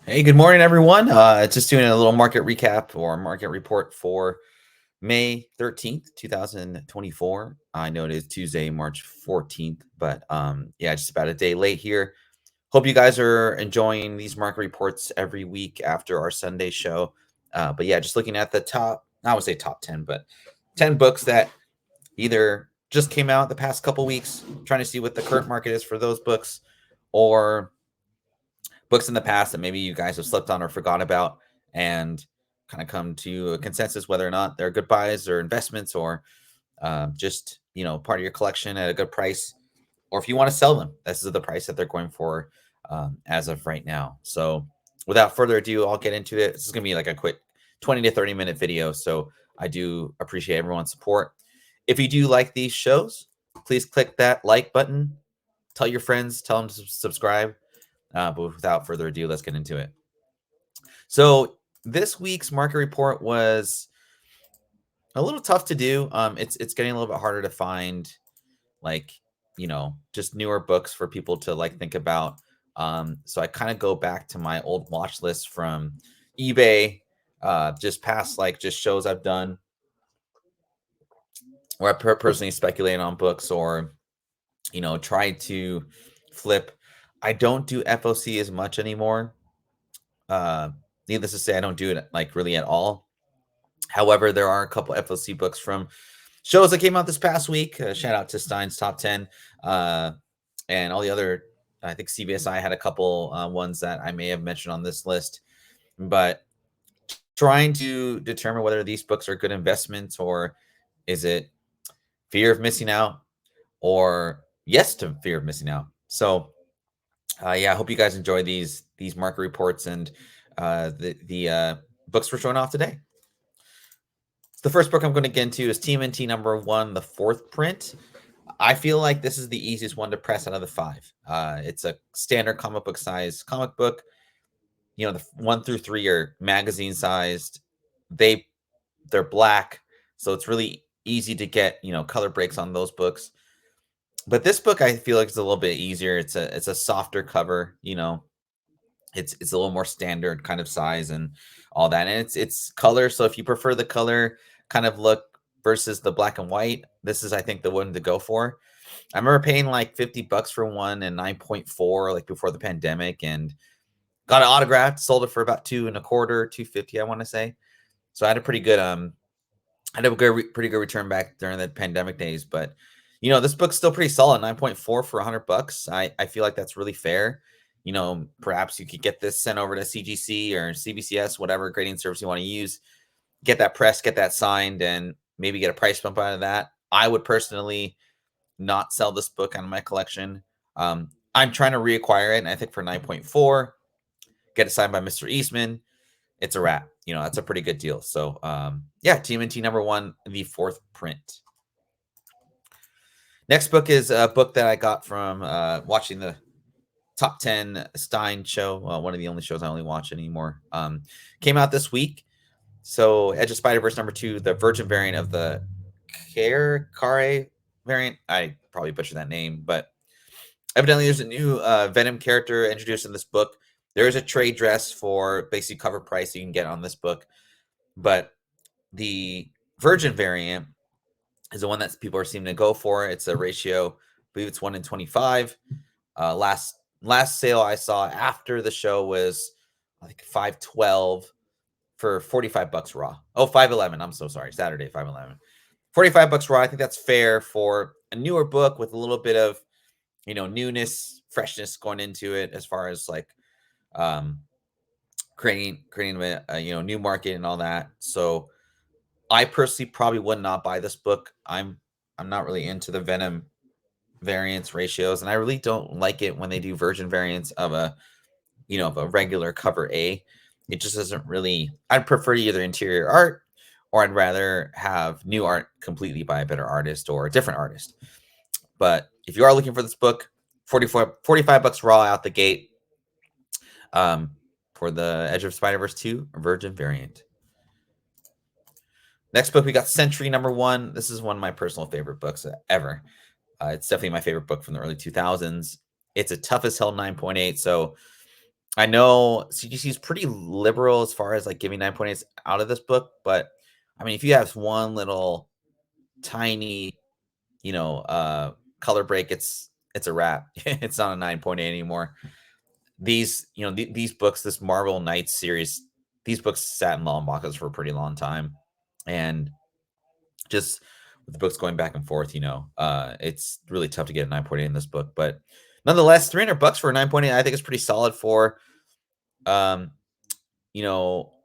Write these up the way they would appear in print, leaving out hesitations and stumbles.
Hey, good morning, everyone. Just doing a little market recap or market report for May 13th, 2024. I know it is Tuesday, March 14th, but yeah, just about a day late here. Hope you guys are enjoying these market reports every week after our Sunday show. But yeah, just looking at the top, I would say top 10, but 10 books that either just came out the past couple weeks, trying to see what the current market is for those books, or books in the past that maybe you guys have slept on or forgot about, and kind of come to a consensus whether or not they're good buys or investments, or just part of your collection at a good price, or if you want to sell them, this is the price that they're going for as of right now. So without further ado, I'll get into it. This is gonna be like a quick 20 to 30 minute video, so I do appreciate everyone's support. If you do like these shows, please click that like button, tell your friends, tell them to subscribe. But without further ado, let's get into it. So this week's market report was a little tough to do. It's getting a little bit harder to find, like, just newer books for people to like think about. So I kind of go back to my old watch list from eBay, just past like just shows I've done where I personally speculate on books, or try to flip. I don't do FOC as much anymore. Uh, Needless to say, I don't do it like really at all. However, there are a couple FOC books from shows that came out this past week. Shout out to Stein's Top 10, uh, and all the other. I think CBSI had a couple ones that I may have mentioned on this list, but trying to determine whether these books are good investments, or is it fear of missing out, or yes to fear of missing out. So yeah, I hope you guys enjoy these market reports and the books we're showing off today. The first book I'm going to get into is TMNT #1, the fourth print. I feel like this is the easiest one to press out of the five. It's a standard comic book size comic book. The 1 through 3 are magazine sized. They're black, so it's really easy to get color breaks on those books. But this book I feel like it's a little bit easier. It's a softer cover. It's a little more standard kind of size and all that, and it's color. So if you prefer the color kind of look versus the black and white, this is, I think, the one to go for. I remember paying like $50 for one and 9.4 like before the pandemic, and got it autographed, sold it for about 2.25, 250, I want to say. So I had a pretty good I had a pretty good return back during the pandemic days. But this book's still pretty solid. 9.4 for $100. I feel like that's really fair. Perhaps you could get this sent over to CGC or CBCS, whatever grading service you want to use, get that pressed, get that signed, and maybe get a price bump out of that. I would personally not sell this book out of my collection. I'm trying to reacquire it, and I think for 9.4, get it signed by Mr. Eastman, it's a wrap. That's a pretty good deal. So yeah, TMNT #1, the fourth print. Next book is a book that I got from watching the Top 10 Stein show. Well, one of the only shows I only watch anymore. Came out this week. So Edge of Spider-Verse #2, the Virgin variant of the Kare variant. I probably butchered that name, but evidently there's a new Venom character introduced in this book. There is a trade dress for basically cover price you can get on this book, but the Virgin variant is the one that people are seeming to go for. It's a ratio, I believe it's 1 in 25. Last sale I saw after the show was, I think, 512 for $45 raw. Oh, 511. I'm so sorry. Saturday, 511. $45 raw. I think that's fair for a newer book with a little bit of, newness, freshness going into it, as far as like creating a new market and all that. So I personally probably would not buy this book. I'm not really into the Venom variance ratios, and I really don't like it when they do Virgin variants of a regular cover A. It just doesn't really. I'd prefer either interior art, or I'd rather have new art completely by a better artist or a different artist. But if you are looking for this book, $45 raw out the gate, for the Edge of Spider-Verse 2 Virgin variant. Next book, we got Sentry #1. This is one of my personal favorite books ever. It's definitely my favorite book from the early 2000s. It's a tough as hell 9.8. So I know CGC is pretty liberal as far as like giving 9.8s out of this book, but I mean, if you have one little tiny, color break, it's a wrap. It's not a 9.8 anymore. These, these books, this Marvel Knights series, these books sat in long boxes for a pretty long time, and just with the books going back and forth, it's really tough to get a 9.8 in this book. But nonetheless, $300 for a 9.8, I think is pretty solid for, um,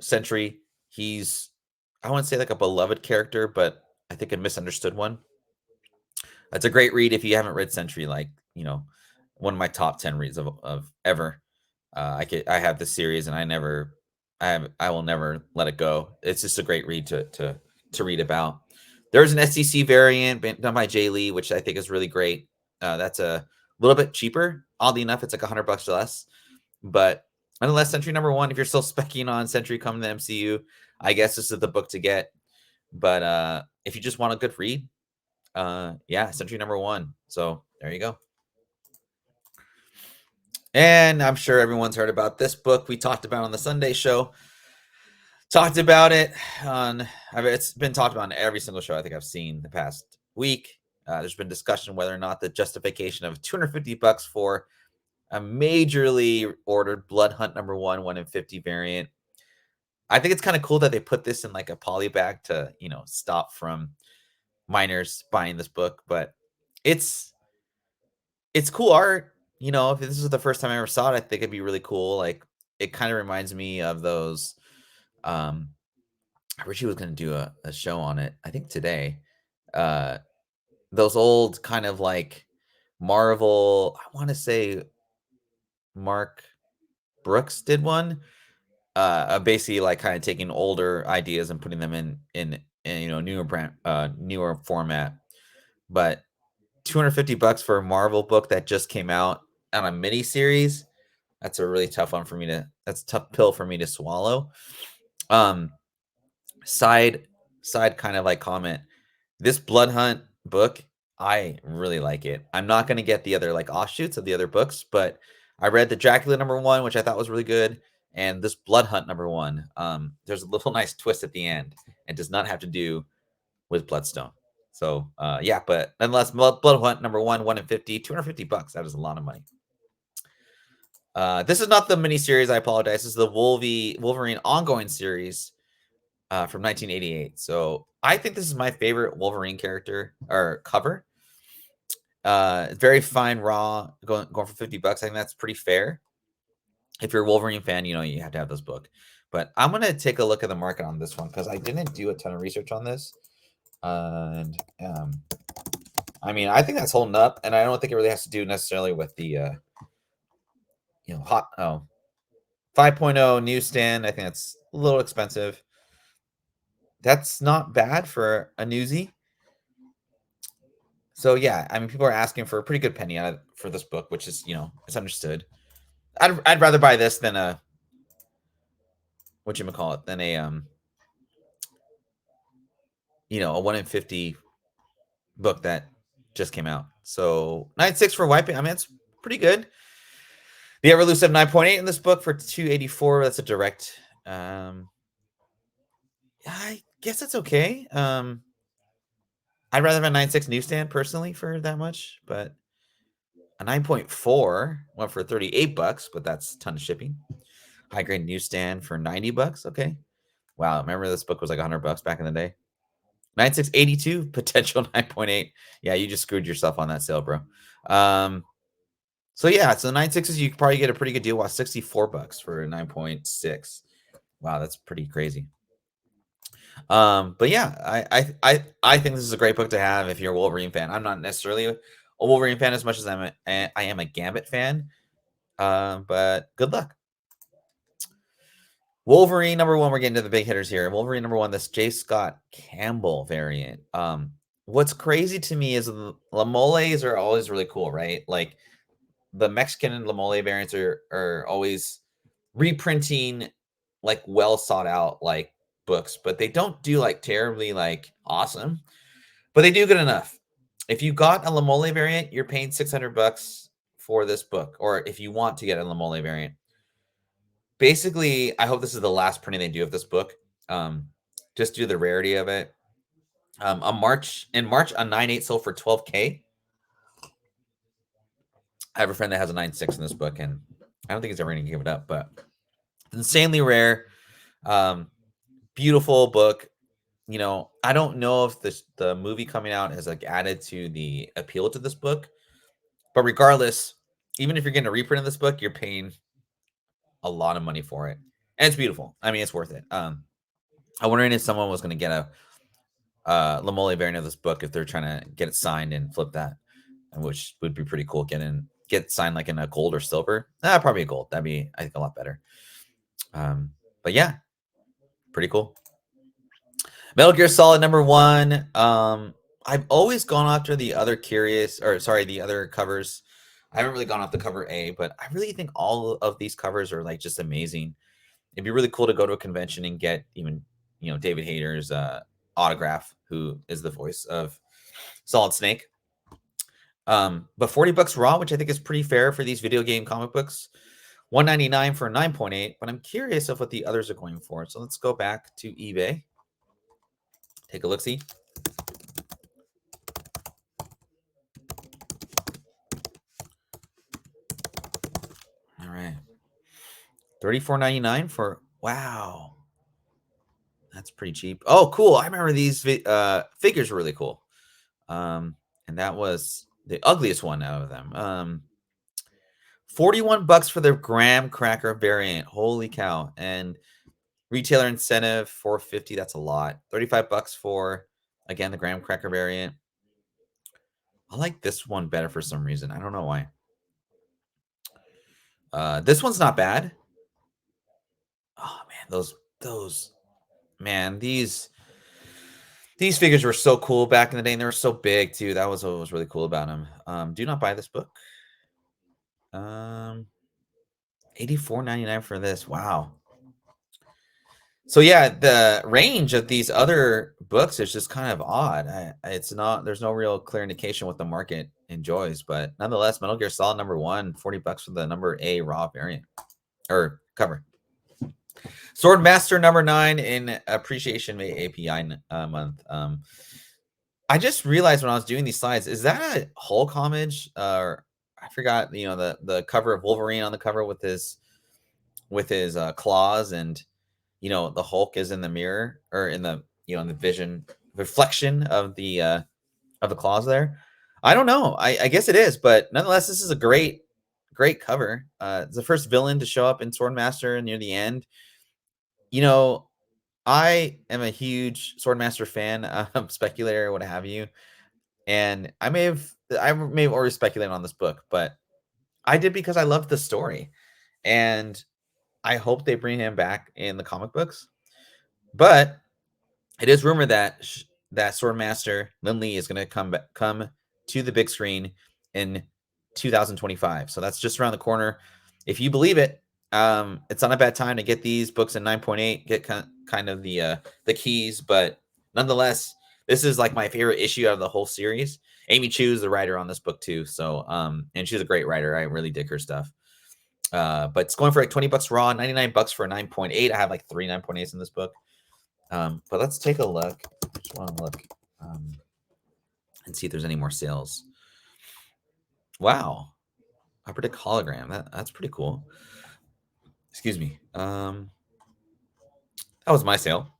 Sentry. He's, I wouldn't say like a beloved character, but I think a misunderstood one. It's a great read if you haven't read Sentry, like, one of my top 10 reads of ever. I have this series and I will never let it go. It's just a great read to read about. There's an SCC variant done by Jay Lee, which I think is really great. That's a little bit cheaper. Oddly enough, it's like $100 less. But nonetheless, Sentry #1, if you're still specking on Sentry coming to the MCU, I guess this is the book to get. But if you just want a good read, yeah, Sentry #1. So there you go. And I'm sure everyone's heard about this book we talked about on the Sunday show. Talked about it it's been talked about on every single show I think I've seen the past week. There's been discussion whether or not the justification of $250 for a majorly ordered Blood Hunt #1 1 in 50 variant. I think it's kind of cool that they put this in like a poly bag to, stop from minors buying this book, but it's cool art. If this is the first time I ever saw it, I think it'd be really cool. Like, it kind of reminds me of those. I wish he was going to do a show on it. I think today. Uh, those old kind of like Marvel. I want to say Mark Brooks did one. Basically, like kind of taking older ideas and putting them in newer newer format. But $250 for a Marvel book that just came out on a mini series. That's a really tough one for me to. That's a tough pill for me to swallow. Um, side kind of like comment. This Blood Hunt book, I really like it. I'm not going to get the other like offshoots of the other books, but I read the Dracula #1, which I thought was really good, and this Blood Hunt #1. There's a little nice twist at the end, and does not have to do with Bloodstone. So yeah, but nonetheless, Blood Hunt #1 1 in 50, $250. That is a lot of money. This is not the mini series. I apologize. This is the Wolverine ongoing series from 1988. So I think this is my favorite Wolverine character or cover. Very fine, raw, going for $50. I think that's pretty fair. If you're a Wolverine fan, you have to have this book. But I'm gonna take a look at the market on this one because I didn't do a ton of research on this. And I mean, I think that's holding up, and I don't think it really has to do necessarily with the hot 5.0 newsstand. I think that's a little expensive. That's not bad for a newsie. So yeah, I mean, people are asking for a pretty good penny for this book, which is it's understood. I'd rather buy this than a than a 1 in 50 book that just came out. So 9.6 for wiping. I mean, it's pretty good. The Ever Elusive 9.8 in this book for 284. That's a direct. I guess that's okay. I'd rather have a 9.6 newsstand personally for that much, but a 9.4 went for $38, but that's a ton of shipping. High grade newsstand for $90. Okay. Wow. Remember this book was like $100 back in the day. 9682 potential 9.8. Yeah, you just screwed yourself on that sale, bro. So yeah, so 9.6s you could probably get a pretty good deal. Wow, $64 for a 9.6. Wow, that's pretty crazy. But yeah, I think this is a great book to have if you're a Wolverine fan. I'm not necessarily a Wolverine fan as much as I am a Gambit fan. But good luck. Wolverine #1. We're getting to the big hitters here. Wolverine #1. This J. Scott Campbell variant. What's crazy to me is the Lamoles are always really cool, right? Like the Mexican and Lamole variants are always reprinting like well sought out like books, but they don't do like terribly like awesome, but they do good enough. If you got a Lamole variant, you're paying $600 for this book, or if you want to get a Lamole variant, basically, I hope this is the last printing they do of this book. Just due to the rarity of it. In March, a 9.8 sold for 12K. I have a friend that has a 9.6 in this book, and I don't think he's ever going to give it up, but insanely rare. Beautiful book. You know, I don't know if the movie coming out has like added to the appeal to this book, but regardless, even if you're getting a reprint of this book, you're paying a lot of money for it, and it's beautiful. I mean, it's worth it. I'm wondering if someone was going to get a Lamole variant of this book if they're trying to get it signed and flip that, which would be pretty cool. Get signed like in a gold or silver. Probably a gold. That'd be, I think, a lot better. But yeah, pretty cool. Metal Gear Solid #1. I've always gone after the other the other covers. I haven't really gone off the cover A, but I really think all of these covers are like just amazing. It'd be really cool to go to a convention and get even, David Hayter's autograph, who is the voice of Solid Snake. But $40 raw, which I think is pretty fair for these video game comic books. $199 for 9.8, but I'm curious of what the others are going for. So let's go back to eBay. Take a look-see. All right. $34.99 for, wow. That's pretty cheap. Oh, cool. I remember these figures were really cool. And that was the ugliest one out of them. $41 for the graham cracker variant. Holy cow. And retailer incentive $4.50. That's a lot. $35 for, again, the graham cracker variant. I like this one better for some reason. I don't know why. This one's not bad. Oh man, these figures were so cool back in the day, and they were so big too. That was what was really cool about them. Do not buy this book. $84.99 for this. Wow. So yeah, the range of these other books is just kind of odd. There's no real clear indication what the market enjoys, but nonetheless, Metal Gear Solid #1, $40 for the number A raw variant or cover. Swordmaster #9 in Appreciation May API month. I just realized when I was doing these slides, is that a Hulk homage? Or I forgot, the cover of Wolverine on the cover with his claws, and the Hulk is in the mirror or in the in the vision reflection of the claws there. I don't know. I guess it is, but nonetheless, this is a great cover. It's the first villain to show up in Swordmaster near the end. I am a huge Swordmaster fan, speculator, what have you, and I may have already speculated on this book, but I did because I loved the story, and I hope they bring him back in the comic books. But it is rumored that Swordmaster Lin Lee is going to come to the big screen in 2025. So that's just around the corner. If you believe it, it's not a bad time to get these books in 9.8. Get kind of the keys, but nonetheless, this is like my favorite issue out of the whole series. Amy Chu is the writer on this book too, so and she's a great writer. I really dig her stuff. But it's going for like $20 raw, $99 for a 9.8. I have like 3 9.8s in this book. But let's take a look. I just want to look and see if there's any more sales. Wow. Upper Deck hologram. That's pretty cool. Excuse me. That was my sale.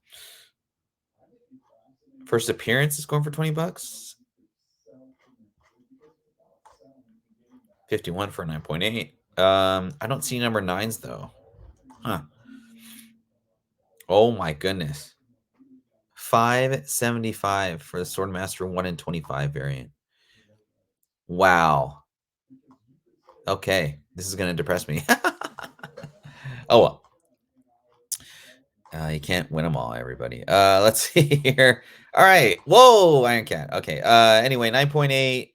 First appearance is going for $20. 51 for 9.8. I don't see number 9s though. Huh. Oh my goodness. $575 for the Swordmaster 1 in 25 variant. Wow. Okay, this is gonna depress me. Oh well. You can't win them all, everybody. Let's see here. All right. Whoa, Iron Cat. Okay. Anyway, 9.8.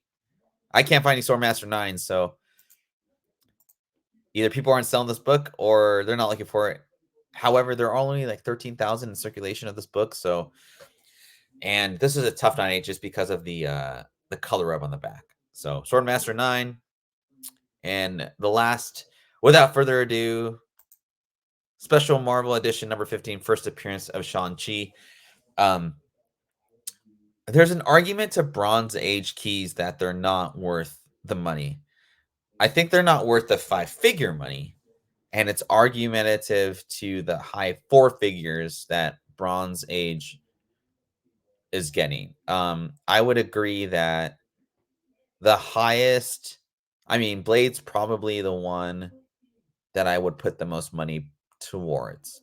I can't find any Swordmaster 9, so either people aren't selling this book or they're not looking for it. However, there are only like 13,000 in circulation of this book, so and this is a tough 9.8 just because of the color rub on the back. So Swordmaster 9, and the last, without further ado, Special Marvel Edition number 15, first appearance of Shang-Chi. Um, there's an argument to Bronze Age keys that they're not worth the money. I think they're not worth the five-figure money, and it's argumentative to the high four figures that Bronze Age is getting. I would agree that the highest, I mean, Blade's probably the one that I would put the most money towards.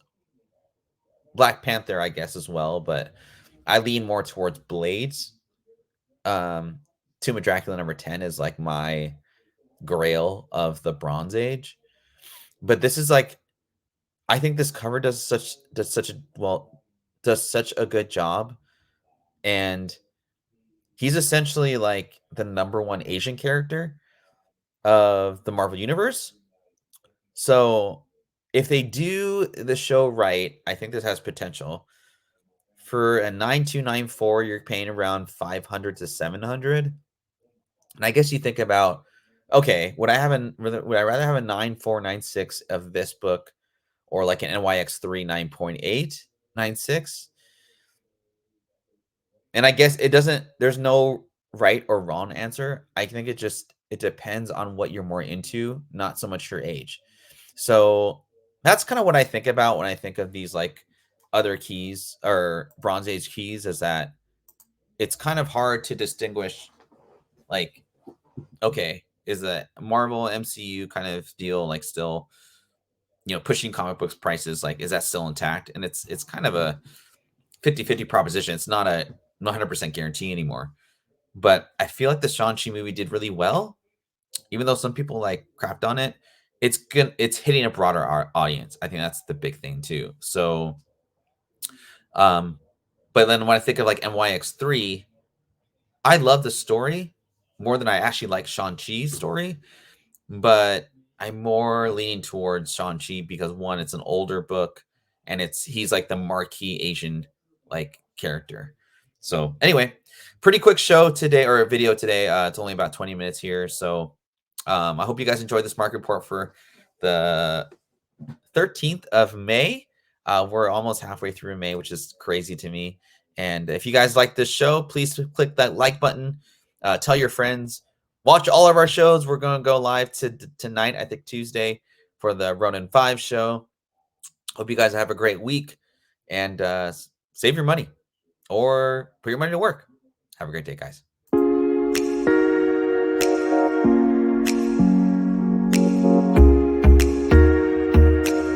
Black Panther, I guess, as well, but I lean more towards Blades. Tomb of Dracula number 10 is like my grail of the Bronze Age. But this is like, I think this cover does such a good job. And he's essentially like the number one Asian character of the Marvel Universe. So if they do the show right, I think this has potential. For a 9294, you're paying around 500 to 700. And I guess you think about, okay, would I rather have a 9496 of this book or like an NYX3 9.896? And I guess there's no right or wrong answer. I think it depends on what you're more into, not so much your age. So that's kind of what I think about when I think of these like other keys or Bronze Age keys, is that it's kind of hard to distinguish, like, okay, is the Marvel MCU kind of deal like still, pushing comic books prices, like, is that still intact? And it's kind of a 50-50 proposition. It's not a 100% guarantee anymore. But I feel like the Shang-Chi movie did really well, even though some people like crapped on it. It's hitting a broader audience. I think that's the big thing too. So, um, but then when I think of like MYX3, I love the story more than I actually like Shang-Chi's story, but I'm more leaning towards Shang-Chi because one, it's an older book, and he's like the marquee Asian like character. So anyway, pretty quick show today, or a video today. It's only about 20 minutes here. So I hope you guys enjoyed this market report for the 13th of May. We're almost halfway through May, which is crazy to me. And if you guys like this show, please click that like button. Tell your friends. Watch all of our shows. We're going to go live tonight, I think Tuesday, for the Ronin 5 show. Hope you guys have a great week, and save your money or put your money to work. Have a great day, guys.